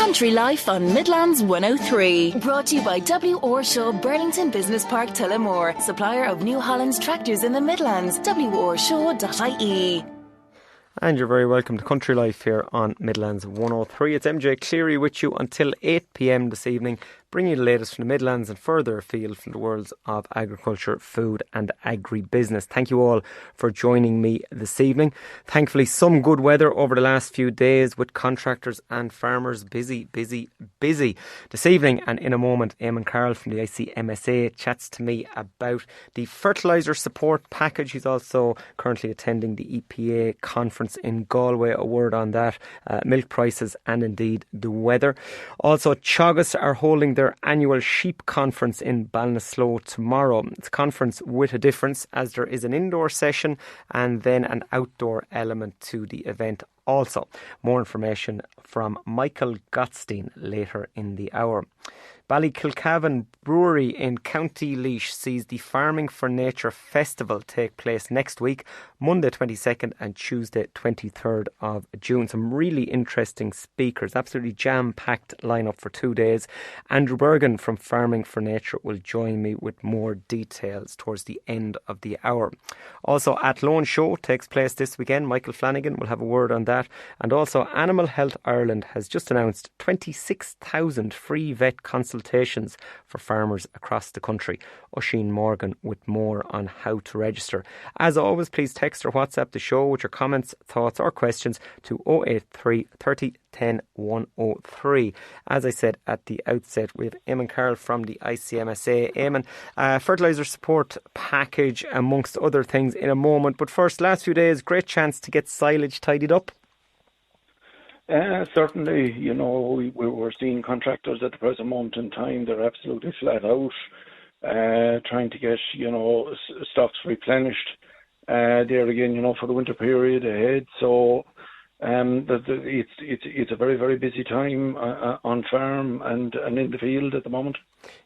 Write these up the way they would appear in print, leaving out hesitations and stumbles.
Country Life on Midlands 103. Brought to you by W. Orshaw, Burlington Business Park, Tullamore. Supplier of New Holland's tractors in the Midlands. worshaw.ie. And you're very welcome to Country Life here on Midlands 103. It's MJ Clery with you until 8 p.m. this evening, bringing you the latest from the Midlands and further afield from the worlds of agriculture, food and agribusiness. Thank you all for joining me this evening. Thankfully, some good weather over the last few days with contractors and farmers busy. This evening and in a moment, Eamon Carroll from the ICMSA chats to me about the fertiliser support package. He's also currently attending the EPA conference in Galway. A word on that, milk prices and indeed the weather. Also, Teagasc are holding their annual sheep conference in Ballinasloe tomorrow. It's a conference with a difference, as there is an indoor session and then an outdoor element to the event also. More information from Michael Gottstein later in the hour. Ballykilcavan Brewery in County Laois sees the Farming for Nature Festival take place next week, Monday 22nd and Tuesday 23rd of June. Some really interesting speakers, absolutely jam-packed lineup for 2 days. Andrew Bergen from Farming for Nature will join me with more details towards the end of the hour. Also, Athlone Show takes place this weekend. Michael Flanagan will have a word on that. And also, Animal Health Ireland has just announced 26,000 free vet consultations for farmers across the country. Oisin Morgan with more on how to register. As always, please text or WhatsApp the show with your comments, thoughts or questions to 083 30 10 103. As I said at the outset, we have Eamon Carroll from the ICMSA. Eamon, fertiliser support package amongst other things in a moment. But first, last few days, great chance to get silage tidied up. Certainly, we're seeing contractors at the present moment in time. They're absolutely flat out, trying to get, stocks replenished there again, for the winter period ahead. So it's a very, very busy time on farm and in the field at the moment.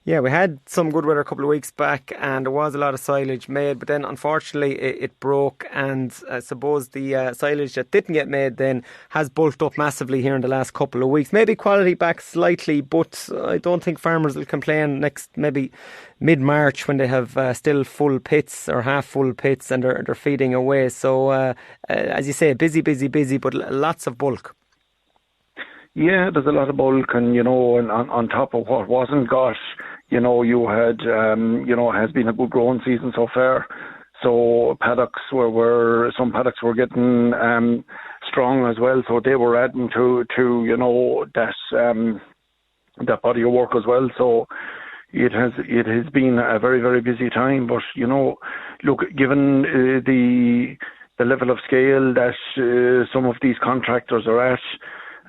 Yeah, we had some good weather a couple of weeks back and there was a lot of silage made, but then unfortunately it broke, and I suppose the silage that didn't get made then has bulked up massively here in the last couple of weeks. Maybe quality back slightly, but I don't think farmers will complain next maybe mid-March when they have still full pits or half full pits and they're feeding away. So as you say, busy, but lots of bulk. Yeah, there's a lot of bulk, and and on top of what wasn't got, you had has been a good growing season so far. So paddocks some paddocks were getting strong as well, so they were adding to that body of work as well. So it has been a very, very busy time. But look, given the level of scale that some of these contractors are at,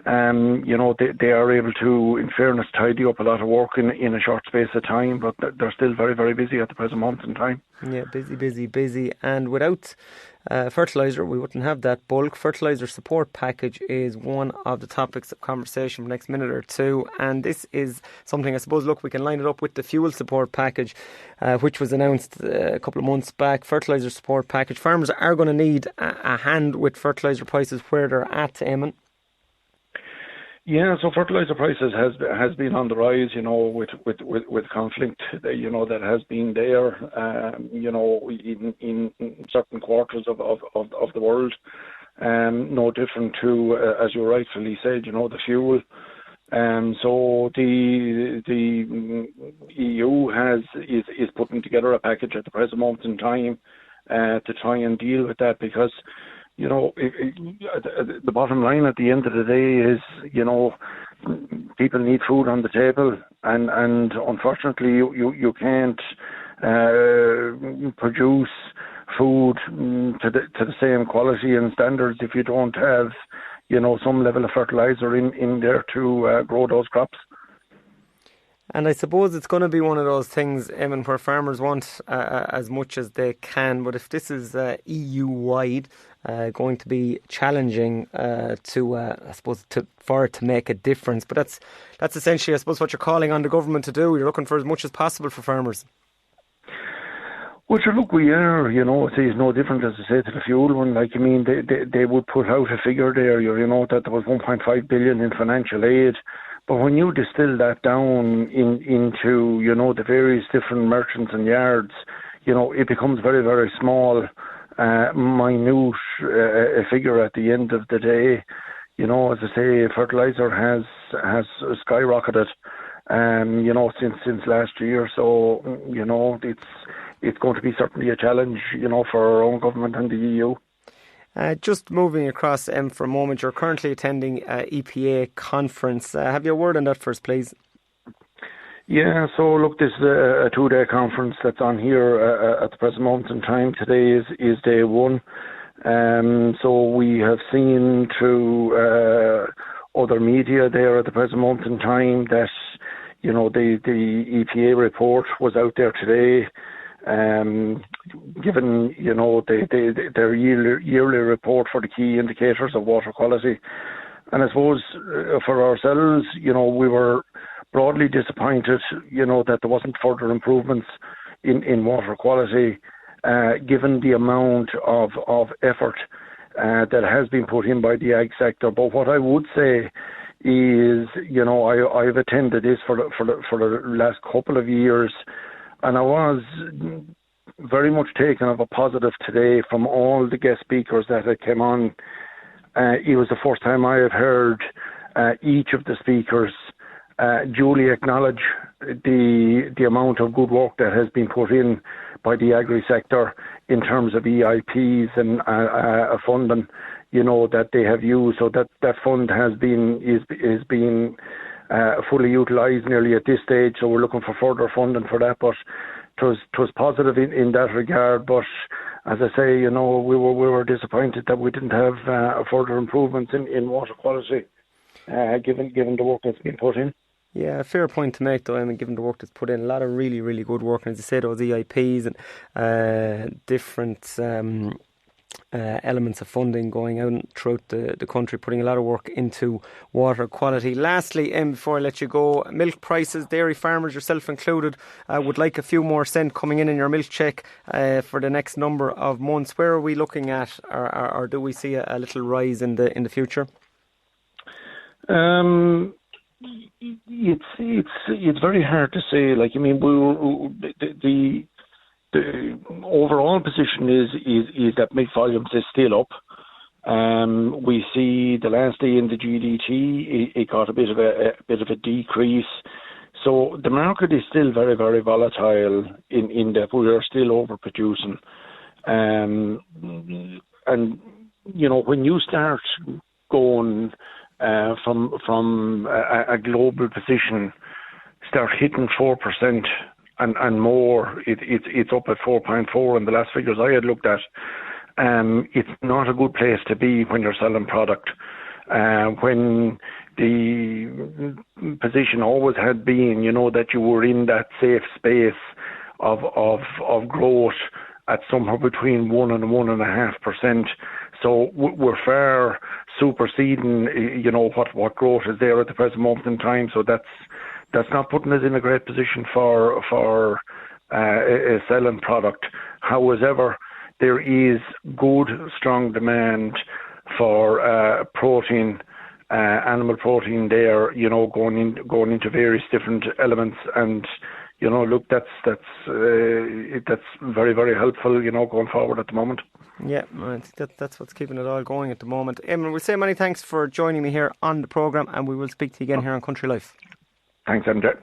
they are able to, in fairness, tidy up a lot of work in a short space of time, but they're still very, very busy at the present moment in time. Yeah, busy. And without fertiliser, we wouldn't have that bulk. Fertiliser support package is one of the topics of conversation for the next minute or two. And this is something, I suppose, look, we can line it up with the fuel support package, which was announced a couple of months back. Fertiliser support package. Farmers are going to need a hand with fertiliser prices where they're at, Eamon. Yeah, so fertiliser prices has been on the rise, with conflict, that has been there, in certain quarters of the world, no different to, as you rightfully said, the fuel. So the EU is putting together a package at the present moment in time to try and deal with that, because the bottom line at the end of the day is, people need food on the table, and unfortunately you can't produce food to the same quality and standards if you don't have, some level of fertiliser in there to grow those crops. And I suppose it's going to be one of those things, Eamon, where farmers want as much as they can. But if this is EU-wide, going to be challenging for it to make a difference. But that's essentially, I suppose, what you're calling on the government to do. You're looking for as much as possible for farmers. Well, sure, look, we are, it's no different, as I say, to the fuel one. They would put out a figure there, that there was 1.5 billion in financial aid, But when you distill that down into, the various different merchants and yards, it becomes very, very small, minute figure at the end of the day. As I say, fertilizer has skyrocketed, since last year. So, it's going to be certainly a challenge, for our own government and the EU. Just moving across for a moment, you're currently attending EPA conference. Have you a word on that first, please? Yeah, so look, this is a 2-day conference that's on here at the present moment in time. Today is day one. So we have seen through other media there at the present moment in time that, the EPA report was out there today. Given, their yearly report for the key indicators of water quality. And I suppose for ourselves, we were broadly disappointed, that there wasn't further improvements in water quality, given the amount of effort that has been put in by the ag sector. But what I would say is, I've attended this for the last couple of years, and I was very much taken of a positive today from all the guest speakers that had came on. It was the first time I have heard each of the speakers duly acknowledge the amount of good work that has been put in by the agri sector in terms of EIPs and funding, that they have used. So that fund is being fully utilised nearly at this stage. So we're looking for further funding for that. But it was positive in that regard. But as I say, we were disappointed that we didn't have further improvements in water quality, given the work that's been put in. Yeah, a fair point to make, though. I mean, given the work that's put in, a lot of really, really good work. And as you say, those EIPs and different elements of funding going out throughout the country, putting a lot of work into water quality. Lastly, before I let you go, milk prices, dairy farmers, yourself included, would like a few more cent coming in your milk check for the next number of months. Where are we looking at, or do we see a little rise in the future? It's very hard to say. Like, I mean, the overall position is that milk volumes is still up. We see the last day in the GDT, it got a bit of a decrease. So the market is still very, very volatile in that we are still overproducing. And when you start going from a global position, start hitting 4% and more, it's up at 4.4 in the last figures I had looked at. It's not a good place to be when you're selling product. When the position always had been, that you were in that safe space of growth at somewhere between 1 and 1.5%. So we're far superseding, what growth is there at the present moment in time. So that's not putting us in a great position for selling product. However, there is good, strong demand for protein, animal protein there, going into various different elements. And, look, that's very, very helpful, going forward at the moment. Yeah, I think that's what's keeping it all going at the moment. Eamon, we'll say many thanks for joining me here on the programme, and we will speak to you again here on Country Life. Thanks, MJ.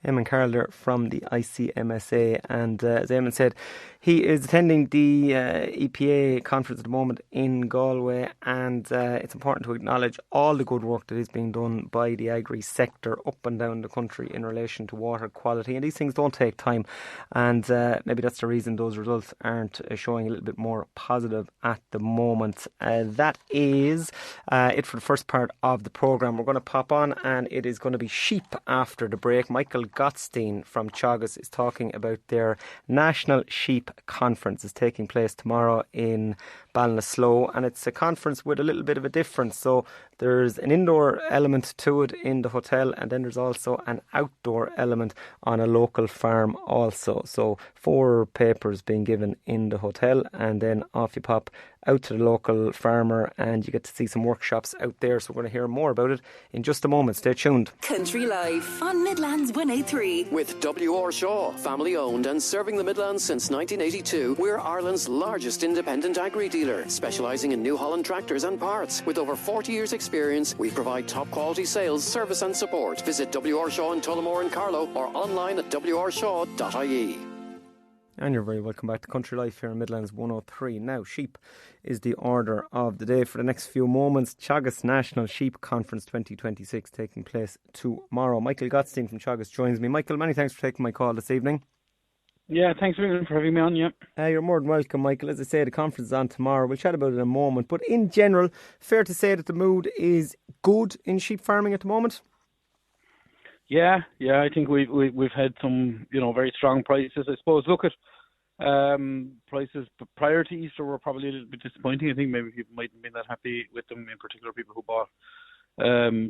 Eamon Carroll there from the ICMSA, and as Eamon said, he is attending the EPA conference at the moment in Galway, and it's important to acknowledge all the good work that is being done by the agri sector up and down the country in relation to water quality, and these things don't take time, and maybe that's the reason those results aren't showing a little bit more positive at the moment. That is it for the first part of the programme. We're going to pop on, and it is going to be sheep after the break. Michael Gottstein from Teagasc is talking about their National Sheep Conference. Is taking place tomorrow in Ballinasloe, and it's a conference with a little bit of a difference. So there's an indoor element to it in the hotel, and then there's also an outdoor element on a local farm also. So 4 papers being given in the hotel, and then off you pop out to the local farmer and you get to see some workshops out there. So we're going to hear more about it in just a moment. Stay tuned. Country Life on Midlands 103. With W.R. Shaw, family owned and serving the Midlands since 1982, we're Ireland's largest independent agri-dealer, specialising in New Holland tractors and parts. With over 40 years' experience, we provide top quality sales, service and support. Visit W.R. Shaw in Tullamore and Carlow or online at wrshaw.ie. And you're very welcome back to Country Life here in Midlands 103. Now, sheep is the order of the day for the next few moments. Teagasc National Sheep Conference 2026 taking place tomorrow. Michael Gottstein from Teagasc joins me. Michael, many thanks for taking my call this evening. Yeah, thanks very much for having me on, yeah. You're more than welcome, Michael. As I say, the conference is on tomorrow. We'll chat about it in a moment. But in general, fair to say that the mood is good in sheep farming at the moment? Yeah, I think we've had some, very strong prices. I suppose, look at prices prior to Easter were probably a little bit disappointing. I think maybe people mightn't have been that happy with them, in particular people who bought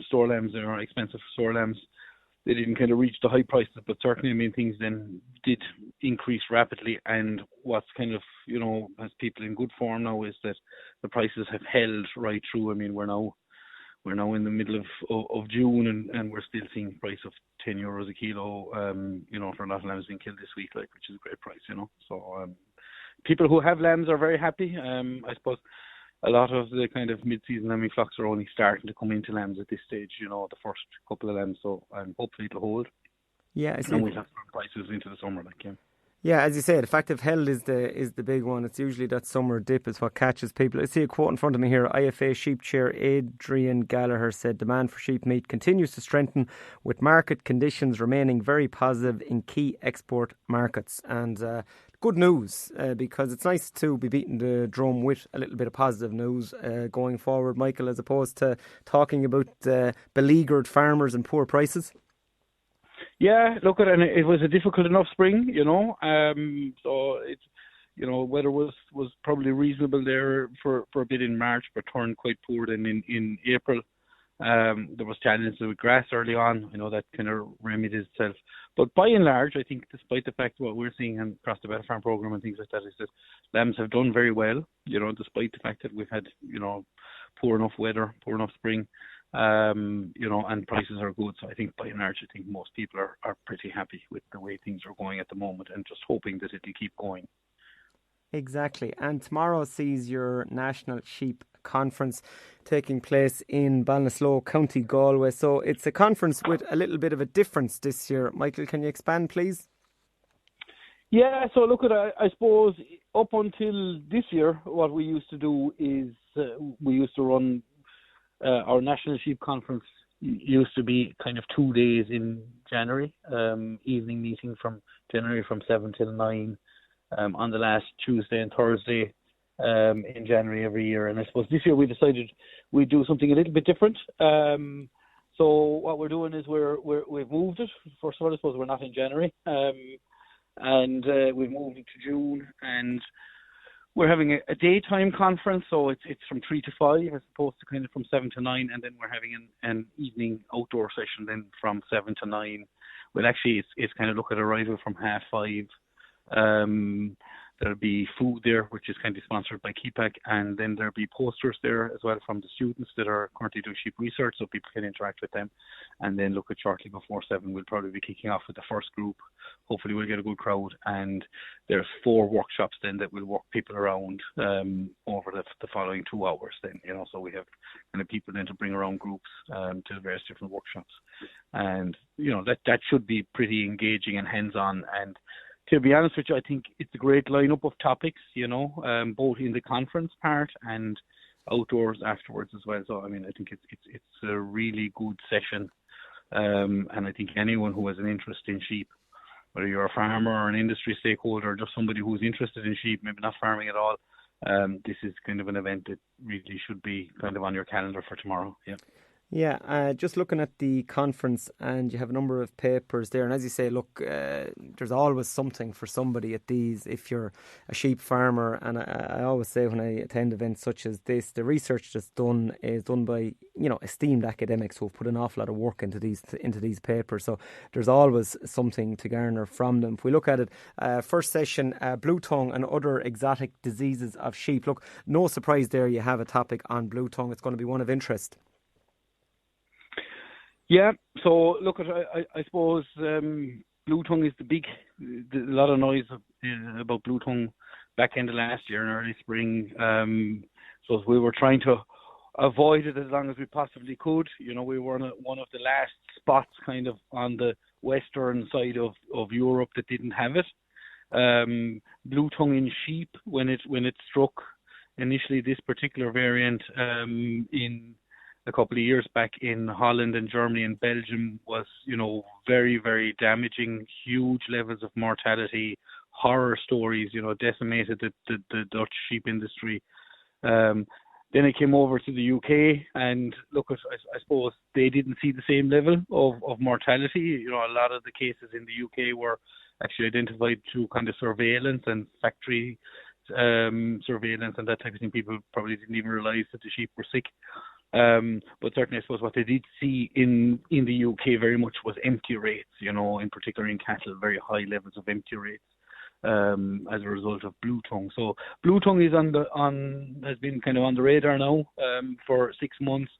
store lambs or expensive store lambs. They didn't kind of reach the high prices, but certainly, things then did increase rapidly. And what's kind of, has people in good form now is that the prices have held right through. We're now in the middle of June and we're still seeing a price of €10 a kilo, for a lot of lambs being killed this week, which is a great price, So people who have lambs are very happy. I suppose a lot of the kind of mid-season lambing flocks are only starting to come into lambs at this stage, the first couple of lambs. So hopefully it'll hold. Yeah, I see. And we'll have some prices into the summer, Yeah, as you say, the fact of held is the big one. It's usually that summer dip is what catches people. I see a quote in front of me here. IFA sheep chair Adrian Gallagher said demand for sheep meat continues to strengthen with market conditions remaining very positive in key export markets. And good news because it's nice to be beating the drum with a little bit of positive news going forward, Michael, as opposed to talking about beleaguered farmers and poor prices. Yeah, look at it. It was a difficult enough spring, So it's, weather was probably reasonable there for a bit in March, but turned quite poor then in April. There was challenges with grass early on. That kind of remedied itself. But by and large, I think, despite the fact what we're seeing across the Better Farm program and things like that, is that lambs have done very well. Despite the fact that we've had poor enough weather, poor enough spring. And prices are good. So I think by and large, I think most people are pretty happy with the way things are going at the moment and just hoping that it'll keep going. Exactly. And tomorrow sees your National Sheep Conference taking place in Ballinasloe, County Galway. So it's a conference with a little bit of a difference this year. Michael, can you expand, please? Yeah, so look at I suppose up until this year, what we used to do is we used to run our National Sheep Conference used to be kind of 2 days in January, evening meeting from January from 7 till 9 on the last Tuesday and Thursday in January every year. And I suppose this year we decided we'd do something a little bit different. So what we're doing is we've moved it. First of all, I suppose we're not in January. And we've moved it to June, and we're having a daytime conference, so it's from 3 to 5 as opposed to kind of from 7 to 9, and then we're having an evening outdoor session then from 7 to 9. Well, actually, it's kind of look at arrival from 5:30. There'll be food there, which is kind of sponsored by Keepack, and then there'll be posters there as well from the students that are currently doing sheep research, so people can interact with them. And then look at shortly before 7, we'll probably be kicking off with the first group. Hopefully we'll get a good crowd, and there's 4 workshops then that will walk people around over the following 2 hours then, so we have kind of people then to bring around groups to the various different workshops. And, that should be pretty engaging and hands-on. And to be honest with you, I think it's a great lineup of topics, both in the conference part and outdoors afterwards as well. So, I think it's a really good session. And I think anyone who has an interest in sheep, whether you're a farmer or an industry stakeholder or just somebody who's interested in sheep, maybe not farming at all, this is kind of an event that really should be kind of on your calendar for tomorrow. Yeah. Yeah, just looking at the conference, and you have a number of papers there, and as you say, look, there's always something for somebody at these if you're a sheep farmer. And I always say when I attend events such as this, the research that's done is done by esteemed academics who've put an awful lot of work into these papers. So there's always something to garner from them. If we look at it, first session, blue tongue and other exotic diseases of sheep. Look, no surprise there, you have a topic on blue tongue. It's going to be one of interest. Yeah, so look, I suppose blue tongue is a lot of noise about blue tongue back end of last year and early spring. So we were trying to avoid it as long as we possibly could. We were one of the last spots kind of on the western side of Europe that didn't have it. Blue tongue in sheep, when it struck initially, this particular variant in a couple of years back in Holland and Germany and Belgium was, very, very damaging, huge levels of mortality, horror stories, decimated the Dutch sheep industry. Then it came over to the UK, and look, I suppose they didn't see the same level of mortality. A lot of the cases in the UK were actually identified through kind of surveillance and factory surveillance and that type of thing. People probably didn't even realise that the sheep were sick. But certainly, I suppose what they did see in the UK very much was empty rates, in particular in cattle, very high levels of empty rates as a result of blue tongue. So blue tongue is has been kind of on the radar now for 6 months.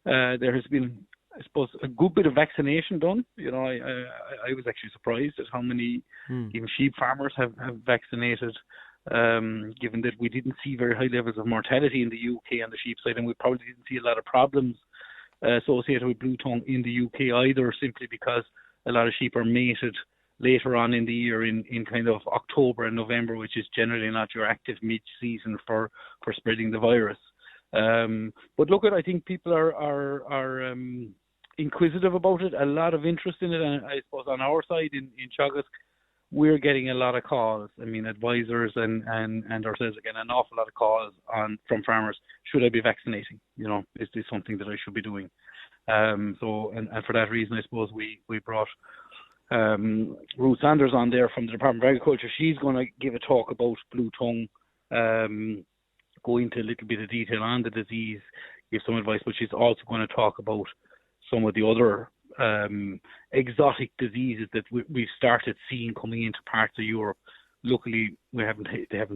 There has been, I suppose, a good bit of vaccination done. I was actually surprised at how many even sheep farmers have vaccinated. Given that we didn't see very high levels of mortality in the UK on the sheep side, and we probably didn't see a lot of problems associated with blue tongue in the UK either, simply because a lot of sheep are mated later on in the year in kind of October and November, which is generally not your active mid-season for spreading the virus. But look, I think people are inquisitive about it, a lot of interest in it, and I suppose on our side in Teagasc, we're getting a lot of calls. I mean, advisors and ourselves again, an awful lot of calls from farmers. Should I be vaccinating? Is this something that I should be doing? So for that reason, I suppose we brought Ruth Sanders on there from the Department of Agriculture. She's going to give a talk about blue tongue, go into a little bit of detail on the disease, give some advice, but she's also going to talk about some of the other exotic diseases that we've started seeing coming into parts of Europe. Luckily, they haven't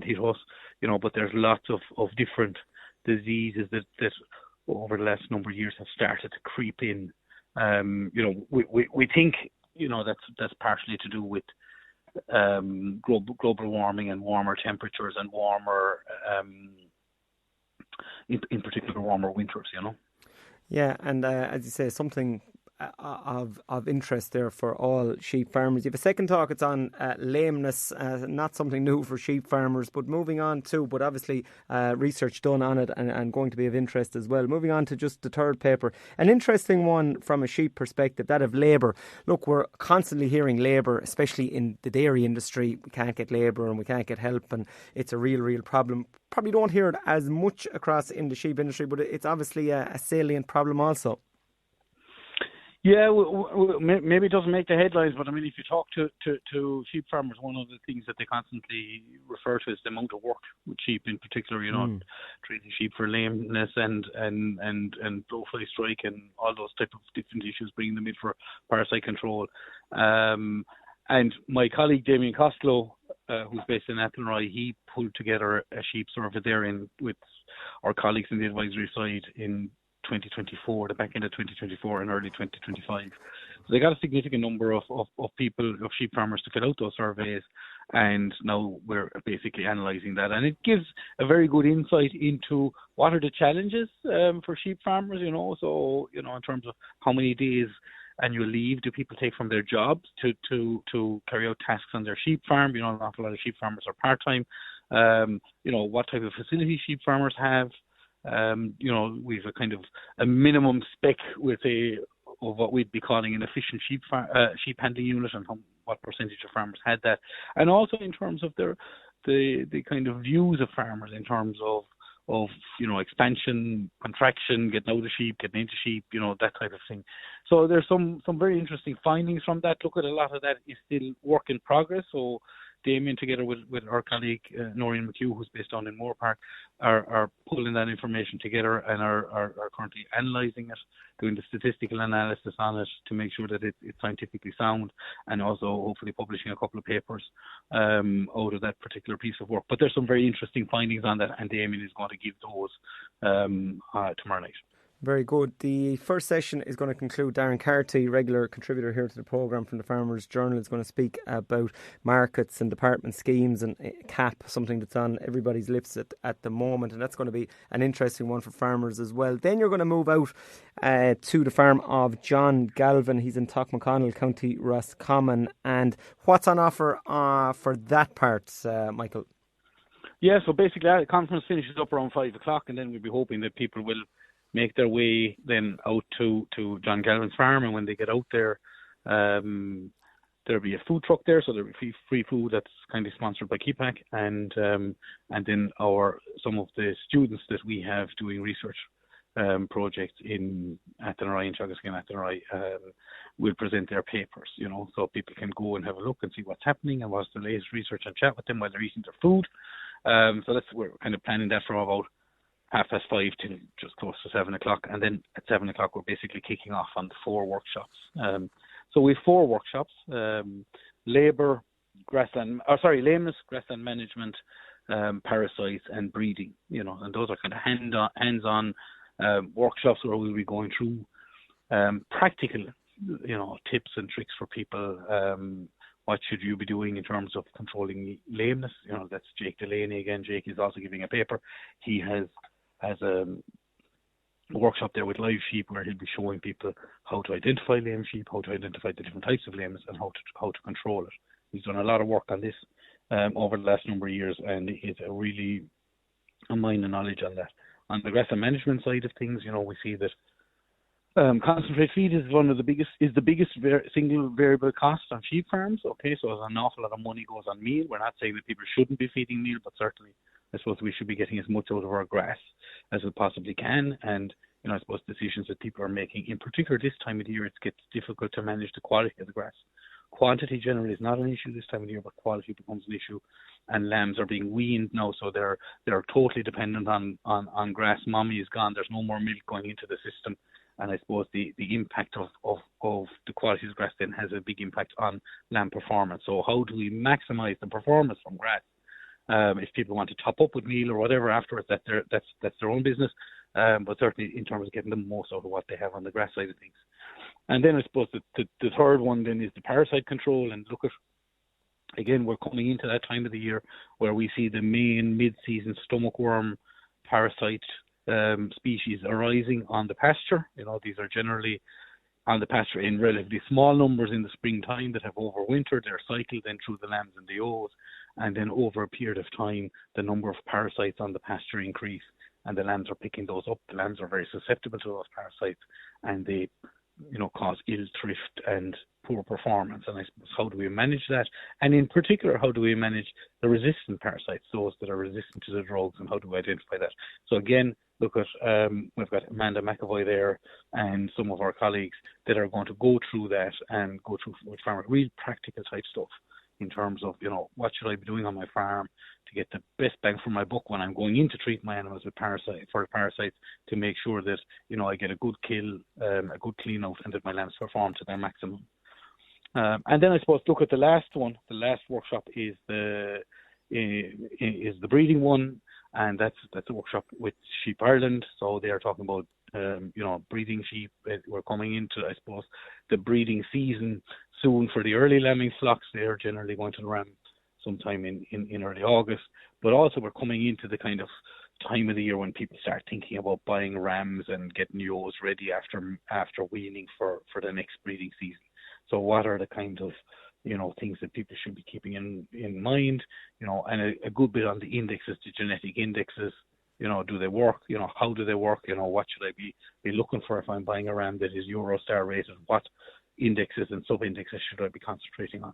hit us, but there's lots of different diseases that over the last number of years have started to creep in. We think, that's partially to do with global warming and warmer temperatures and warmer, in particular, warmer winters, Yeah, and as you say, something of interest there for all sheep farmers. You have a second talk, it's on lameness, not something new for sheep farmers, but moving on to, but obviously research done on it and going to be of interest as well. Moving on to just the third paper, an interesting one from a sheep perspective, that of labour. Look, we're constantly hearing labour, especially in the dairy industry. We can't get labour and we can't get help, and it's a real problem. Probably don't hear it as much across in the sheep industry, but it's obviously a salient problem also. Yeah, maybe it doesn't make the headlines, but I mean, if you talk to sheep farmers, one of the things that they constantly refer to is the amount of work with sheep, in particular. Treating sheep for lameness and blowfly strike and all those type of different issues, bringing them in for parasite control. And my colleague Damien Costello, who's based in Athenry, he pulled together a sheep survey there with our colleagues in the advisory side in 2024, the back end of 2024 and early 2025. So they got a significant number of people, of sheep farmers, to fill out those surveys, and now we're basically analysing that. And it gives a very good insight into what are the challenges for sheep farmers, so, in terms of how many days annual leave do people take from their jobs to carry out tasks on their sheep farm. An awful lot of sheep farmers are part-time. What type of facility sheep farmers have. We've a kind of a minimum spec of what we'd be calling an efficient sheep handling unit, and what percentage of farmers had that, and also in terms of the kind of views of farmers in terms of expansion, contraction, getting out of sheep, getting into sheep, that type of thing. So there's some very interesting findings from that. Look, at a lot of that is still work in progress. So Damien, together with our colleague Noreen McHugh, who's based down in Moore Park, are pulling that information together and are currently analysing it, doing the statistical analysis on it to make sure that it's scientifically sound, and also hopefully publishing a couple of papers out of that particular piece of work. But there's some very interesting findings on that, and Damien is going to give those tomorrow night. Very good. The first session is going to conclude. Darren Carty, regular contributor here to the programme from the Farmers Journal, is going to speak about markets and department schemes and CAP, something that's on everybody's lips at the moment, and that's going to be an interesting one for farmers as well. Then you're going to move out to the farm of John Galvin. He's in Tough-McConnell, County Roscommon. And what's on offer for that part, Michael? Yeah, so basically the conference finishes up around 5 o'clock, and then we'll be hoping that people will make their way then out to John Galvin's farm, and when they get out there, there'll be a food truck there, so there'll be free food that's kind of sponsored by KeyPack, and then some of the students that we have doing research projects in Athenry and Teagascan Athenry will present their papers, so people can go and have a look and see what's happening and what's the latest research and chat with them while they're eating their food. So we're kind of planning that from about 5:30 to just close to 7 o'clock, and then at 7 o'clock we're basically kicking off on the 4 workshops. So we have 4 workshops: lameness, grassland management, parasites, and breeding. And those are kind of hands-on workshops where we'll be going through practical, tips and tricks for people. What should you be doing in terms of controlling lameness? That's Jake Delaney again. Jake is also giving a paper. He has a workshop there with live sheep where he'll be showing people how to identify lame sheep, how to identify the different types of lameness, and how to control it. He's done a lot of work on this over the last number of years, and he's really a mine of knowledge on that. On the grassland management side of things, we see that concentrate feed is the biggest single variable cost on sheep farms. Okay, so an awful lot of money goes on meal. We're not saying that people shouldn't be feeding meal, but certainly I suppose we should be getting as much out of our grass as we possibly can. And I suppose decisions that people are making, in particular this time of the year, it gets difficult to manage the quality of the grass. Quantity generally is not an issue this time of the year, but quality becomes an issue. And lambs are being weaned now, so they're totally dependent on grass. Mommy is gone. There's no more milk going into the system. And I suppose the impact of the quality of grass then has a big impact on lamb performance. So how do we maximize the performance from grass? If people want to top up with meal or whatever afterwards, that's their own business. But certainly in terms of getting the most out of what they have on the grass side of things. And then I suppose the third one then is the parasite control. And look at, again, we're coming into that time of the year where we see the main mid-season stomach worm parasite species arising on the pasture. These are generally on the pasture in relatively small numbers in the springtime that have overwintered. They're cycled then through the lambs and the ewes, and then over a period of time, the number of parasites on the pasture increase, and the lambs are picking those up. The lambs are very susceptible to those parasites, and they cause ill thrift and poor performance. And I suppose, how do we manage that? And in particular, how do we manage the resistant parasites, those that are resistant to the drugs, and how do we identify that? So again, look at, we've got Amanda McAvoy there and some of our colleagues that are going to go through that and go through with farmers, real practical type stuff in terms of, what should I be doing on my farm to get the best bang for my buck when I'm going in to treat my animals with parasites to make sure that, I get a good kill, a good clean out, and that my lambs perform to their maximum. And then I suppose look at the last one. The last workshop is the breeding one, and that's a workshop with Sheep Ireland. So they are talking about breeding sheep. We're coming into, I suppose, the breeding season soon for the early lambing flocks. They are generally going to ram sometime in early August. But also we're coming into the kind of time of the year when people start thinking about buying rams and getting ewes ready after weaning for the next breeding season. So what are the kind of things that people should be keeping in mind, and a good bit on the indexes, the genetic indexes, do they work, how do they work, what should I be looking for if I'm buying a ram that is Eurostar rated, what indexes and sub-indexes should I be concentrating on?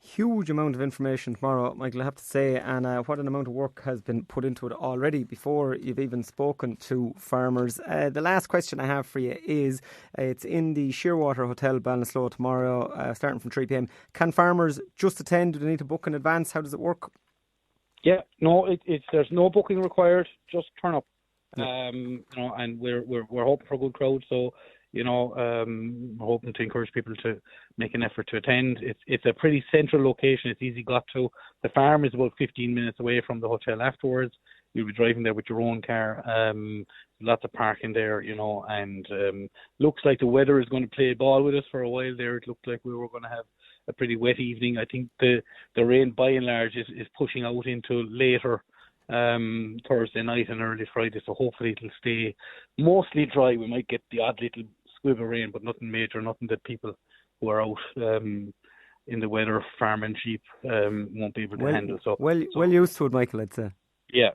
Huge amount of information tomorrow, Michael, I have to say, and what an amount of work has been put into it already before you've even spoken to farmers. The last question I have for you is, it's in the Shearwater Hotel, Ballinasloe tomorrow, starting from 3 p.m. Can farmers just attend? Do they need to book in advance? How does it work? Yeah, no, there's no booking required. Just turn up. Yeah. And we're hoping for a good crowd. So, we're hoping to encourage people to make an effort to attend. It's a pretty central location. It's easy got to. The farm is about 15 minutes away from the hotel afterwards. You'll be driving there with your own car. Lots of parking there, and looks like the weather is going to play ball with us for a while there. It looked like we were going to have a pretty wet evening. I think the rain by and large is pushing out into later Thursday night and early Friday, so hopefully it'll stay mostly dry. We might get the odd little squib of rain, but nothing major, nothing that people who are out in the weather farming sheep won't be able to handle. So well used to it, Michael, I'd say. Yeah,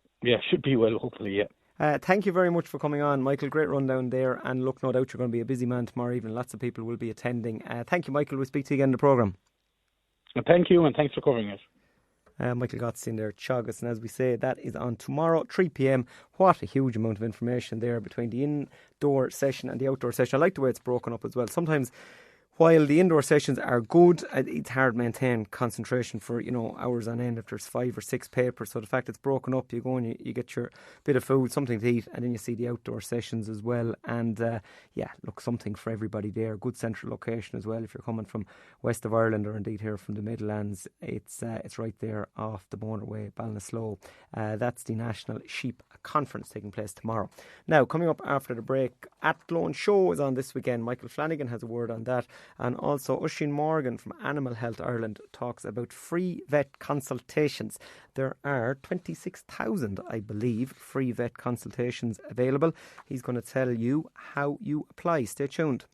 should be well, hopefully, yeah. Thank you very much for coming on, Michael. Great rundown there, and look, no doubt you're going to be a busy man tomorrow evening. Lots of people will be attending. Thank you, Michael. We'll speak to you again in the programme. Thank you, and thanks for covering it. Michael Gotstein there, Teagasc, and as we say, that is on tomorrow, 3 p.m. What a huge amount of information there between the indoor session and the outdoor session. I like the way it's broken up as well. Sometimes, while the indoor sessions are good, it's hard to maintain concentration for, hours on end if there's 5 or 6 papers. So the fact it's broken up, you go and you get your bit of food, something to eat, and then you see the outdoor sessions as well. And look, something for everybody there. Good central location as well. If you're coming from west of Ireland or indeed here from the Midlands, it's right there off the motorway, Ballinasloe. That's the National Sheep Conference taking place tomorrow. Now, coming up after the break, Athlone Show is on this weekend. Michael Flanagan has a word on that. And also Oisin Morgan from Animal Health Ireland talks about free vet consultations. There are 26,000, I believe, free vet consultations available. He's going to tell you how you apply. Stay tuned.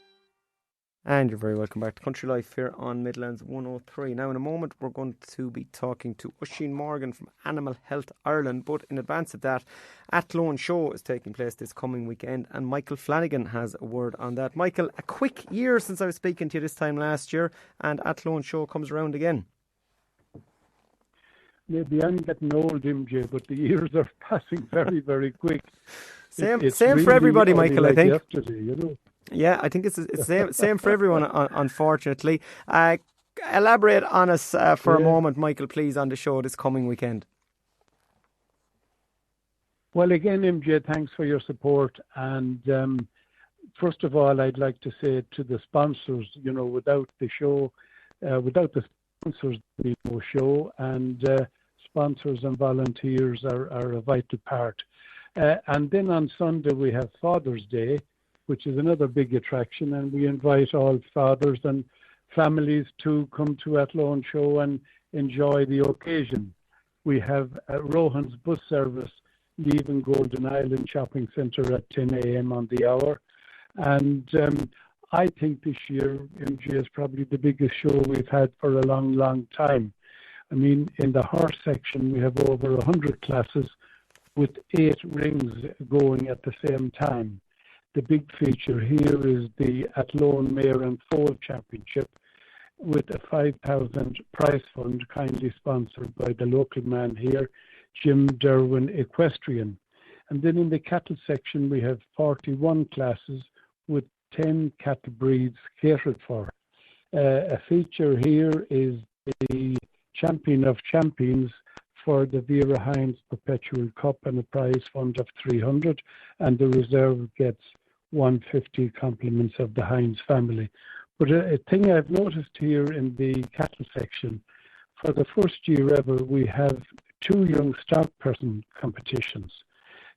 And you're very welcome back to Country Life here on Midlands 103. Now, in a moment, we're going to be talking to Oisin Morgan from Animal Health Ireland. But in advance of that, Athlone Show is taking place this coming weekend, and Michael Flanagan has a word on that. Michael, a quick year since I was speaking to you this time last year, and Athlone Show comes around again. Maybe I'm getting old, MJ, but the years are passing very, very quick. Same really for everybody, Michael, I think. Yesterday, Yeah, I think it's same for everyone, unfortunately. Elaborate on us for a moment, Michael, please, on the show this coming weekend. Well, again, MJ, thanks for your support. And first of all, I'd like to say to the sponsors, without the show, without the sponsors, there'd be no show. And sponsors and volunteers are a vital part. And then on Sunday, we have Father's Day, which is another big attraction, and we invite all fathers and families to come to Athlone Show and enjoy the occasion. We have Rohan's bus service leaving Golden Island Shopping Centre at 10 a.m. on the hour. And I think this year, MJ, is probably the biggest show we've had for a long, long time. I mean, in the horse section, we have over 100 classes with 8 rings going at the same time. The big feature here is the Athlone Mare and Foal Championship with a 5,000 prize fund kindly sponsored by the local man here, Jim Derwin Equestrian. And then in the cattle section, we have 41 classes with 10 cattle breeds catered for. A feature here is the Champion of Champions for the Vera Hines Perpetual Cup and a prize fund of 300, and the reserve gets 150 compliments of the Hines family. But a thing I've noticed here in the cattle section, for the first year ever, we have 2 young stock person competitions.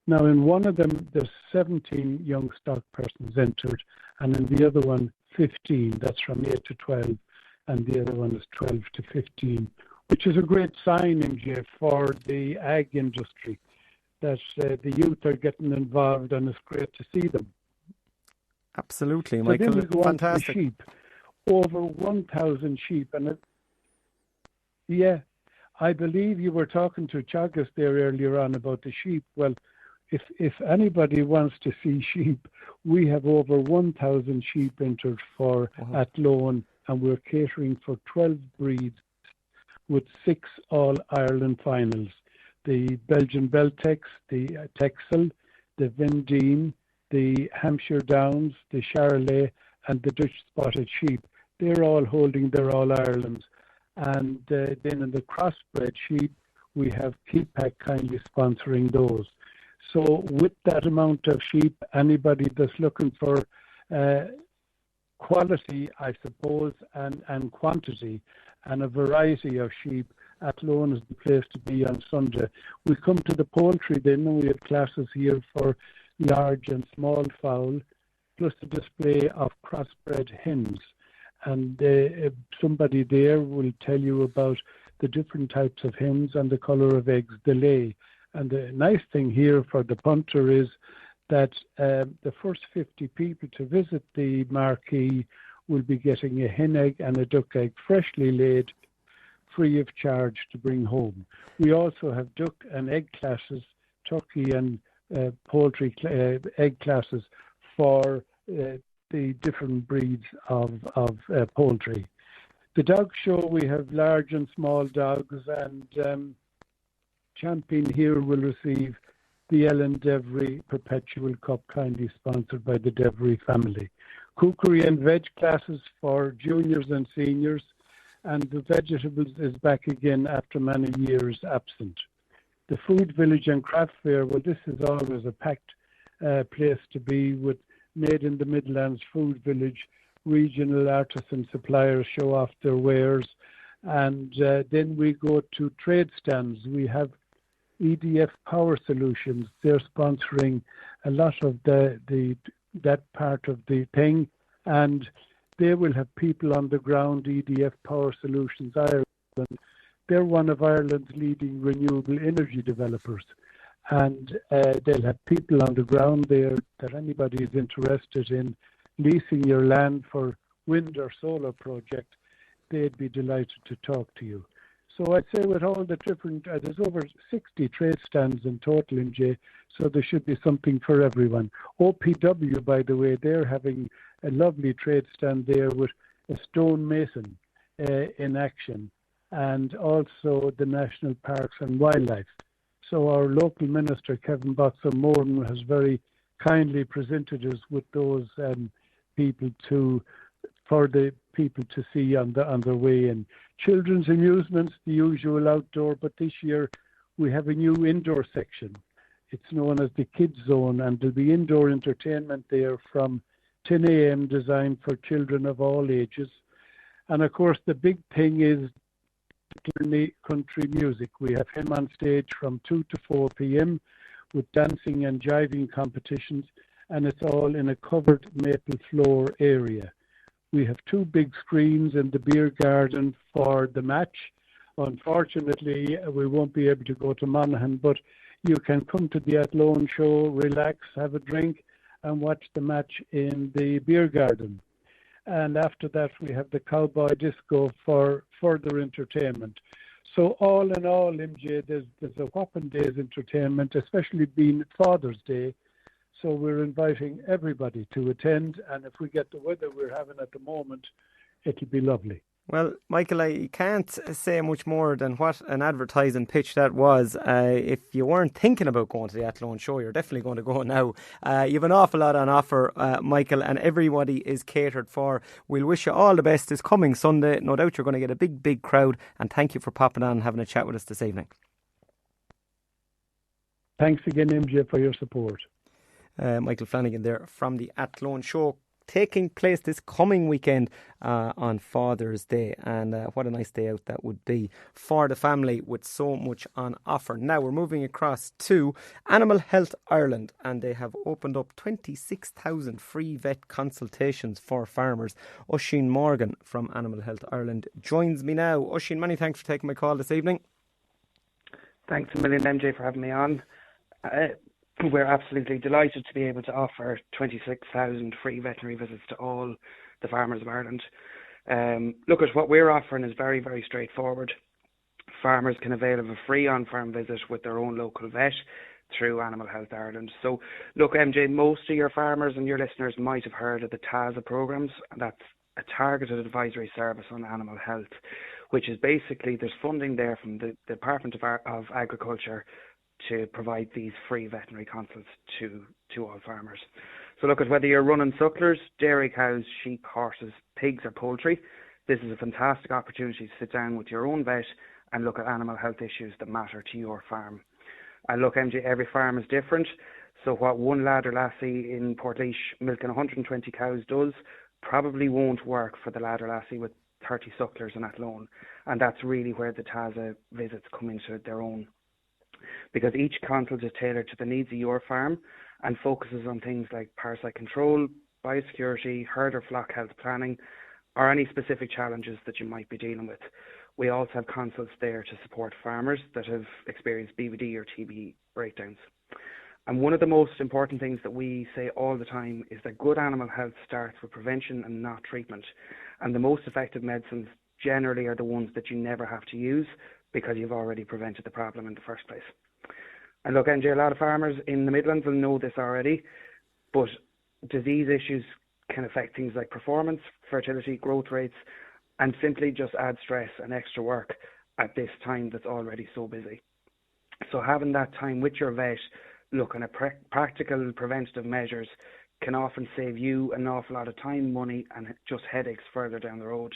Now, in one of them, there's 17 young stock persons entered, and in the other one, 15. That's from 8 to 12, and the other one is 12 to 15, which is a great sign, MJ, for the ag industry, that the youth are getting involved, and it's great to see them. Absolutely, so Michael. Then we go fantastic. On to sheep. Over 1,000 sheep, and I believe you were talking to Teagasc there earlier on about the sheep. Well, if anybody wants to see sheep, we have over 1,000 sheep entered for Athlone, and we're catering for 12 breeds with 6 All-Ireland finals. The Belgian Beltex, the Texel, the Vendine, the Hampshire Downs, the Charolais, and the Dutch Spotted Sheep. They're all holding their All-Irelands. And then in the crossbred sheep, we have Keepack kindly sponsoring those. So with that amount of sheep, anybody that's looking for quality, I suppose, and quantity, and a variety of sheep, Athlone is the place to be on Sunday. We come to the poultry then, and we have classes here for large and small fowl, plus a display of crossbred hens. And somebody there will tell you about the different types of hens and the colour of eggs they lay. And the nice thing here for the punter is that the first 50 people to visit the marquee will be getting a hen egg and a duck egg freshly laid, free of charge to bring home. We also have duck and egg classes, turkey and poultry egg classes for the different breeds of poultry. The dog show, we have large and small dogs, and champion here will receive the Ellen Devery Perpetual Cup, kindly sponsored by the Devery family. Cookery and veg classes for juniors and seniors, and the vegetables is back again after many years absent. The Food Village and Craft Fair, well, this is always a packed place to be, with Made in the Midlands Food Village. Regional artisan suppliers show off their wares, and then we go to trade stands. We have EDF Power Solutions. They're sponsoring a lot of that part of the thing, and they will have people on the ground. EDF Power Solutions Ireland, they're one of Ireland's leading renewable energy developers, and they'll have people on the ground there that anybody is interested in leasing your land for wind or solar project. They'd be delighted to talk to you. So I'd say with all the different, there's over 60 trade stands in total, MJ, so there should be something for everyone. OPW, by the way, they're having a lovely trade stand there with a stonemason in action, and also the National Parks and Wildlife. So our local minister, Kevin Boxer-Morton, has very kindly presented us with those people for the people to see on their way in. Children's amusements, the usual outdoor, but this year we have a new indoor section. It's known as the Kids Zone, and there'll be indoor entertainment there from 10 a.m. designed for children of all ages. And of course, the big thing is country music. We have him on stage from 2 to 4 p.m. with dancing and jiving competitions, and it's all in a covered maple floor area. We have 2 big screens in the beer garden for the match. Unfortunately, we won't be able to go to Monaghan, but you can come to the Athlone show, relax, have a drink, and watch the match in the beer garden. And after that, we have the cowboy disco for further entertainment. So all in all, MJ, there's a whopping day's entertainment, especially being Father's Day. So we're inviting everybody to attend, and if we get the weather we're having at the moment, it'll be lovely. Well, Michael, I can't say much more than what an advertising pitch that was. If you weren't thinking about going to the Athlone show, you're definitely going to go now. You have an awful lot on offer, Michael, and everybody is catered for. We'll wish you all the best this coming Sunday. No doubt you're going to get a big crowd, and thank you for popping on and having a chat with us this evening. Thanks again, MJ, for your support. Michael Flanagan there from the Athlone show, taking place this coming weekend on Father's Day, and what a nice day out that would be for the family with so much on offer. Now we're moving across to Animal Health Ireland, and they have opened up 26,000 free vet consultations for farmers. Oisin Morgan from Animal Health Ireland joins me now. Oisin, many thanks for taking my call this evening. Thanks a million, MJ, for having me on. We're absolutely delighted to be able to offer 26,000 free veterinary visits to all the farmers of Ireland. Look, at what we're offering is very, very straightforward. Farmers can avail of a free on-farm visit with their own local vet through Animal Health Ireland. So, look, MJ, most of your farmers and your listeners might have heard of the TASA programs, and that's a targeted advisory service on animal health, which is basically there's funding there from the Department of Agriculture to provide these free veterinary consults to all farmers. So look, at whether you're running sucklers, dairy cows, sheep, horses, pigs or poultry, this is a fantastic opportunity to sit down with your own vet and look at animal health issues that matter to your farm. And look, MJ, every farm is different. So what one lad or lassie in Portlaoise milking 120 cows does probably won't work for the lad or lassie with 30 sucklers in Athlone. And that's really where the TASA visits come into their own. Because each consult is tailored to the needs of your farm and focuses on things like parasite control, biosecurity, herd or flock health planning, or any specific challenges that you might be dealing with. We also have consults there to support farmers that have experienced BVD or TB breakdowns. And one of the most important things that we say all the time is that good animal health starts with prevention and not treatment. And the most effective medicines generally are the ones that you never have to use because you've already prevented the problem in the first place. And look, NJ, a lot of farmers in the Midlands will know this already, but disease issues can affect things like performance, fertility, growth rates, and simply just add stress and extra work at this time that's already so busy. So having that time with your vet, looking at practical preventative measures can often save you an awful lot of time, money, and just headaches further down the road.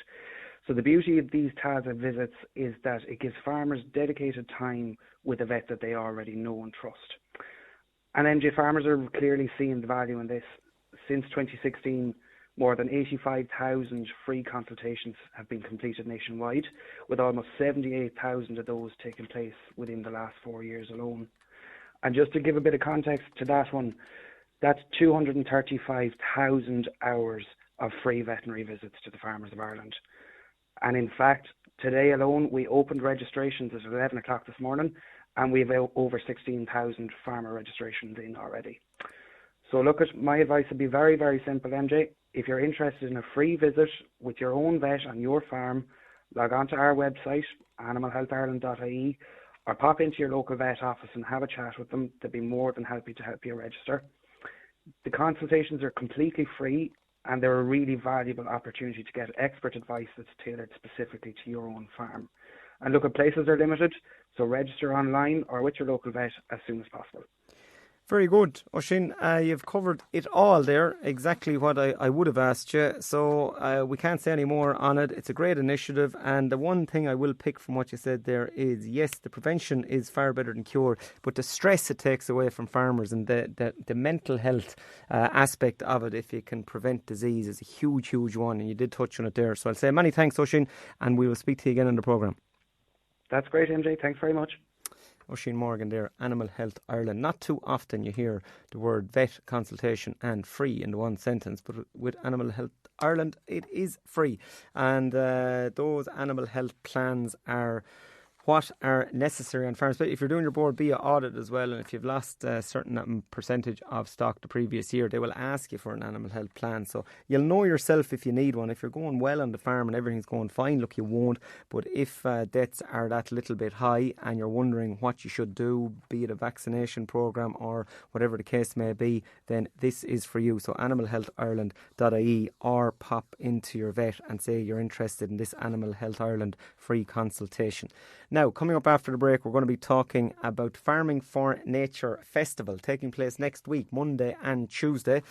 So the beauty of these TASA visits is that it gives farmers dedicated time with a vet that they already know and trust. And MJ, farmers are clearly seeing the value in this. Since 2016, more than 85,000 free consultations have been completed nationwide, with almost 78,000 of those taking place within the last 4 years alone. And just to give a bit of context to that one, that's 235,000 hours of free veterinary visits to the farmers of Ireland. And in fact, today alone, we opened registrations at 11 o'clock this morning, and we have over 16,000 farmer registrations in already. So look, at my advice would be very, very simple, MJ. If you're interested in a free visit with your own vet on your farm, log on to our website, animalhealthireland.ie, or pop into your local vet office and have a chat with them. They'll be more than happy to help you register. The consultations are completely free, and they're a really valuable opportunity to get expert advice that's tailored specifically to your own farm. And look, at places are limited, so register online or with your local vet as soon as possible. Very good, Oisín. You've covered it all there, exactly what I would have asked you. So we can't say any more on it. It's a great initiative. And the one thing I will pick from what you said there is, yes, the prevention is far better than cure, but the stress it takes away from farmers and the mental health aspect of it, if you can prevent disease, is a huge, huge one. And you did touch on it there. So I'll say many thanks, Oisín, and we will speak to you again on the programme. That's great, MJ. Thanks very much. Oisín Morgan there, Animal Health Ireland. Not too often you hear the word vet consultation and free in one sentence, but with Animal Health Ireland it is free. And those animal health plans are what are necessary on farms. But if you're doing your board BIA audit as well, and if you've lost a certain percentage of stock the previous year, they will ask you for an animal health plan. So you'll know yourself if you need one. If you're going well on the farm and everything's going fine, look, you won't. But if deaths are that little bit high and you're wondering what you should do, be it a vaccination programme or whatever the case may be, then this is for you. So animalhealthireland.ie, or pop into your vet and say you're interested in this Animal Health Ireland free consultation. Now, coming up after the break, we're going to be talking about Farming for Nature Festival taking place next week, Monday and Tuesday.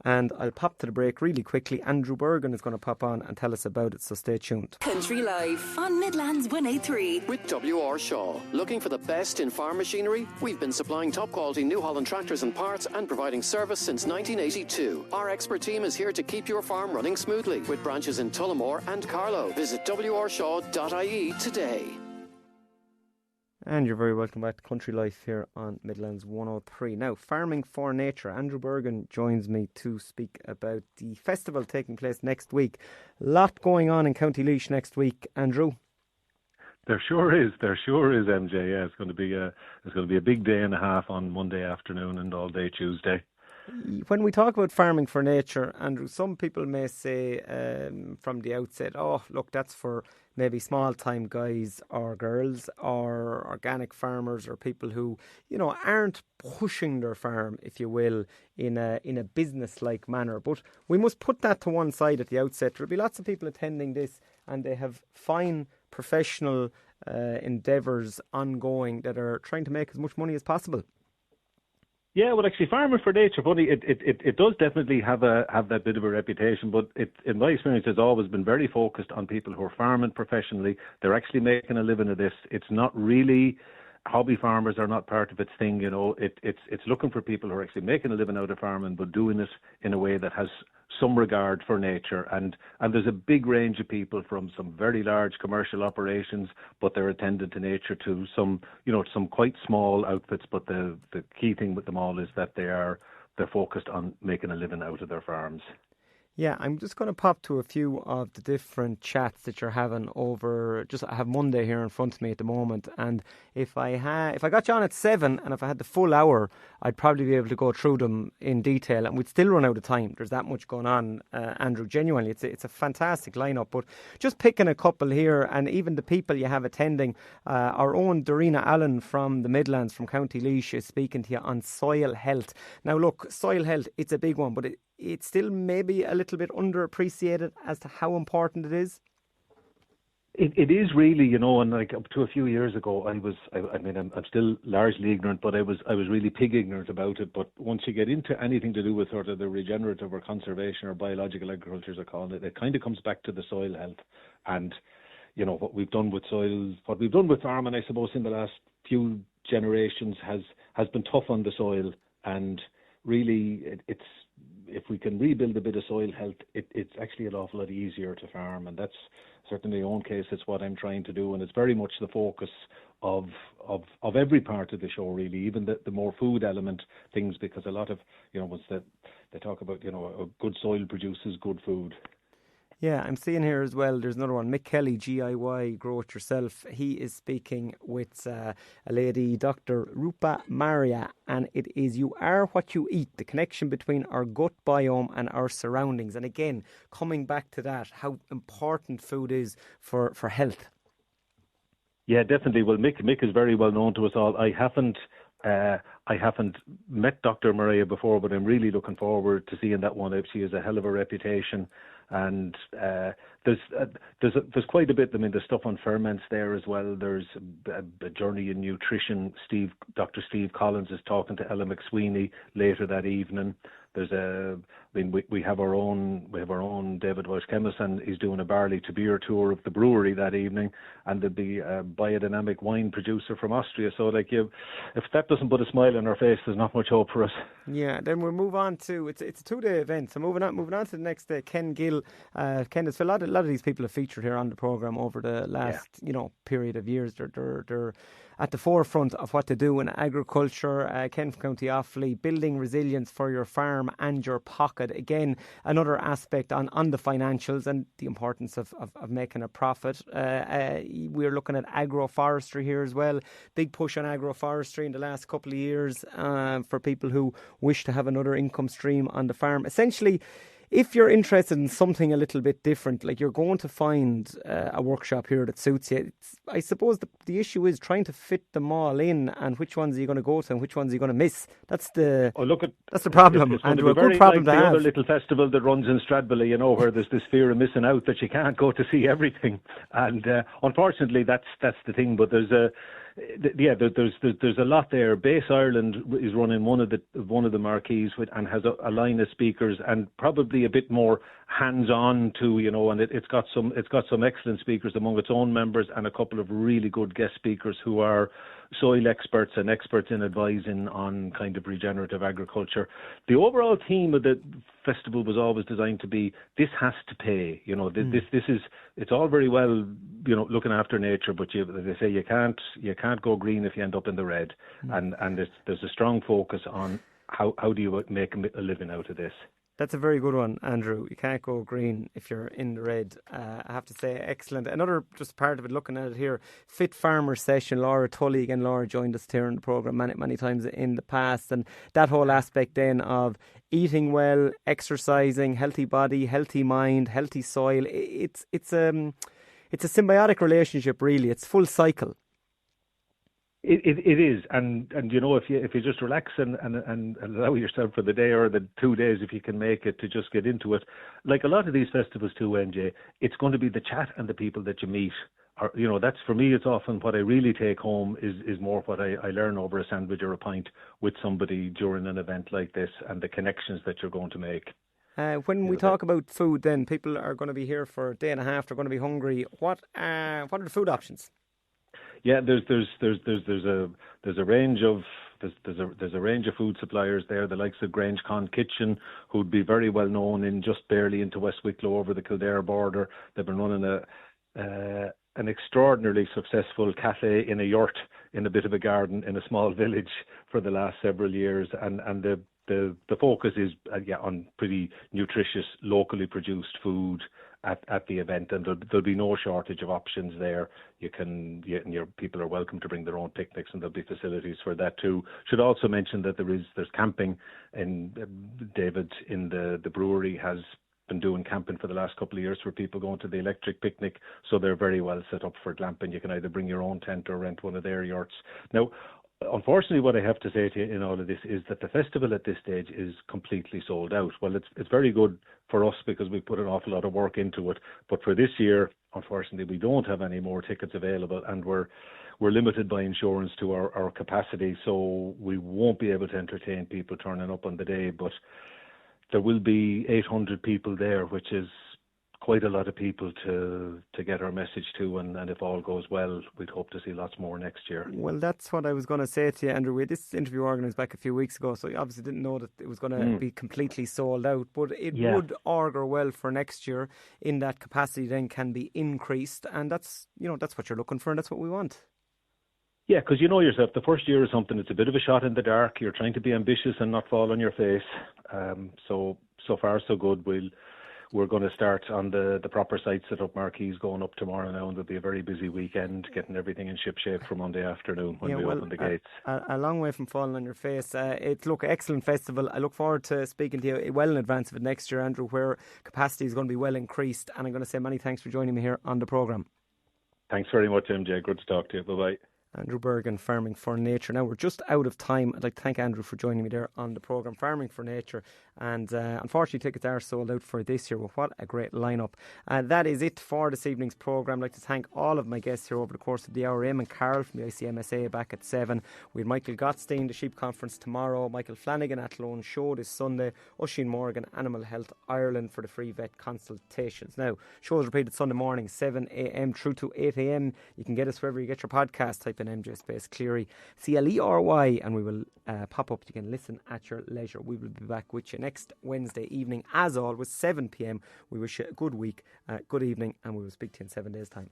And I'll pop to the break really quickly. Andrew Bergen is going to pop on and tell us about it, so stay tuned. Country Life on Midlands 103. With W.R. Shaw. Looking for the best in farm machinery? We've been supplying top quality New Holland tractors and parts and providing service since 1982. Our expert team is here to keep your farm running smoothly, with branches in Tullamore and Carlow. Visit wrshaw.ie today. And you're very welcome back to Country Life here on Midlands 103. Now, Farming for Nature. Andrew Bergen joins me to speak about the festival taking place next week. Lot going on in County Laois next week, Andrew. There sure is, MJ. Yeah, it's going to be a big day and a half on Monday afternoon and all day Tuesday. When we talk about farming for nature, Andrew, some people may say from the outset, oh, look, that's for maybe small-time guys or girls or organic farmers or people who, aren't pushing their farm, if you will, in a business-like manner. But we must put that to one side at the outset. There'll be lots of people attending this and they have fine professional endeavours ongoing that are trying to make as much money as possible. Yeah, well, actually, farming for nature, buddy, it does definitely have that bit of a reputation, but in my experience, it's always been very focused on people who are farming professionally. They're actually making a living of this. It's not really, hobby farmers are not part of its thing, It's looking for people who are actually making a living out of farming, but doing it in a way that has some regard for nature. And there's a big range of people, from some very large commercial operations, but they're attendant to nature, to some quite small outfits. But the key thing with them all is that they're focused on making a living out of their farms. Yeah, I'm just going to pop to a few of the different chats that you're having over. I have Monday here in front of me at the moment, and if I got you on at 7 and if I had the full hour, I'd probably be able to go through them in detail, and we'd still run out of time. There's that much going on, Andrew. Genuinely, it's a fantastic lineup. But just picking a couple here, and even the people you have attending, our own Dorina Allen from the Midlands, from County Laois, is speaking to you on soil health. Now, look, soil health, it's a big one, but it's still maybe a little bit underappreciated as to how important it is. It is really, and like up to a few years ago, I'm still largely ignorant, but I was really pig ignorant about it. But once you get into anything to do with sort of the regenerative or conservation or biological agriculture, as I call it, it kind of comes back to the soil health. And, what we've done with soils, what we've done with farming, I suppose, in the last few generations has been tough on the soil. And really, it's if we can rebuild a bit of soil health, it's actually an awful lot easier to farm. And that's certainly in my own case, it's what I'm trying to do. And it's very much the focus of every part of the show, really, even the more food element things, because a lot of, once they talk about, a good soil produces good food. Yeah, I'm seeing here as well, there's another one, Mick Kelly, GIY, Grow It Yourself. He is speaking with a lady, Dr. Rupa Maria, and it is You Are What You Eat, the connection between our gut biome and our surroundings. And again, coming back to that, how important food is for health. Yeah, definitely. Well, Mick is very well known to us all. I haven't met Dr. Maria before, but I'm really looking forward to seeing that one. She has a hell of a reputation. And there's quite a bit. I mean, there's stuff on ferments there as well. There's a journey in nutrition. Dr. Steve Collins is talking to Ella McSweeney later that evening. We have our own David Welsh chemist, and he's doing a barley to beer tour of the brewery that evening. And there'll be a biodynamic wine producer from Austria. So, if that doesn't put a smile on our face, there's not much hope for us. Yeah, then we'll move on to it's a 2-day event. So moving on to the next day, Ken Gill. Ken, a lot of these people have featured here on the programme over the last period of years. They're at the forefront of what to do in agriculture. Ken from County Offaly, building resilience for your farm and your pocket. Again, another aspect on the financials and the importance of making a profit. We're looking at agroforestry here as well. Big push on agroforestry in the last couple of years for people who wish to have another income stream on the farm. Essentially, if you're interested in something a little bit different, like you're going to find a workshop here that suits you. I suppose the issue is trying to fit them all in, and which ones are you going to go to and which ones are you going to miss. That's the problem, and a good problem to have. The other little festival that runs in Stradbally, where there's this fear of missing out that you can't go to see everything, and unfortunately that's the thing. But there's a lot there. Base Ireland is running one of the marquees and has a line of speakers, and probably a bit more hands-on too, and it's got some excellent speakers among its own members, and a couple of really good guest speakers who are soil experts and experts in advising on kind of regenerative agriculture. The overall theme of the festival was always designed to be, this has to pay. This is, it's all very well, looking after nature, but they say you can't go green if you end up in the red. And there's a strong focus on how do you make a living out of this. That's a very good one, Andrew. You can't go green if you're in the red. I have to say, excellent. Another just part of it, looking at it here, Fit Farmer session. Laura Tully, again, Laura joined us here in the programme many times in the past. And that whole aspect then of eating well, exercising, healthy body, healthy mind, healthy soil. It's a symbiotic relationship, really. It's full cycle. It is, and you know, if you just relax and allow yourself for the day or the 2 days, if you can make it, to just get into it, like a lot of these festivals too, NJ, it's going to be the chat and the people that you meet. Or, you know, that's, for me, it's often what I really take home is more what I learn over a sandwich or a pint with somebody during an event like this, and the connections that you're going to make. When we talk about food, then people are going to be here for a day and a half. They're going to be hungry. What are the food options? Yeah, there's a range of food suppliers there. The likes of Grange Con Kitchen, who'd be very well known in just barely into West Wicklow over the Kildare border. They've been running an extraordinarily successful cafe in a yurt in a bit of a garden in a small village for the last several years, and the focus is on pretty nutritious, locally produced food at the event, and there'll be no shortage of options there. Your people are welcome to bring their own picnics, and there'll be facilities for that too. Should also mention that there's camping, and David in the brewery has been doing camping for the last couple of years for people going to the electric picnic, so they're very well set up for glamping. You can either bring your own tent or rent one of their yurts. Now, unfortunately, what I have to say to you in all of this is that the festival at this stage is completely sold out. Well, it's very good for us because we put an awful lot of work into it. But for this year, unfortunately, we don't have any more tickets available, and we're limited by insurance to our capacity, so we won't be able to entertain people turning up on the day. But there will be 800 people there, which is quite a lot of people to get our message to, and if all goes well, we'd hope to see lots more next year. Well, that's what I was going to say to you, Andrew. We had this interview organised back a few weeks ago, so you obviously didn't know that it was going to be completely sold out, but it would augur well for next year, in that capacity then can be increased, and that's what you're looking for, and that's what we want. Yeah, because you know yourself, the first year is something, it's a bit of a shot in the dark. You're trying to be ambitious and not fall on your face. So far so good. We're going to start on the proper site set up, marquees going up tomorrow now, and there'll be a very busy weekend getting everything in ship shape for Monday afternoon when we open the gates. A long way from falling on your face. It's excellent festival. I look forward to speaking to you well in advance of it next year, Andrew, where capacity is going to be well increased. And I'm going to say many thanks for joining me here on the programme. Thanks very much, MJ. Good to talk to you. Bye-bye. Andrew Bergen, Farming for Nature. Now, we're just out of time. I'd like to thank Andrew for joining me there on the programme, Farming for Nature. And unfortunately, tickets are sold out for this year. Well, what a great lineup. That is it for this evening's programme. I'd like to thank all of my guests here over the course of the hour. Eamon Carroll from the ICMSA back at 7. We had Michael Gottstein, the Sheep Conference tomorrow. Michael Flanagan, Athlone Show this Sunday. Oisin Morgan, Animal Health Ireland for the free vet consultations. Now, shows repeated Sunday morning, 7 a.m. through to 8 a.m. You can get us wherever you get your podcast. Type in MJ space Clery, Clery, and we will pop up. You can listen at your leisure. We will be back with you next Wednesday evening, as always, 7 p.m. We wish you a good week, good evening, and we will speak to you in 7 days' time.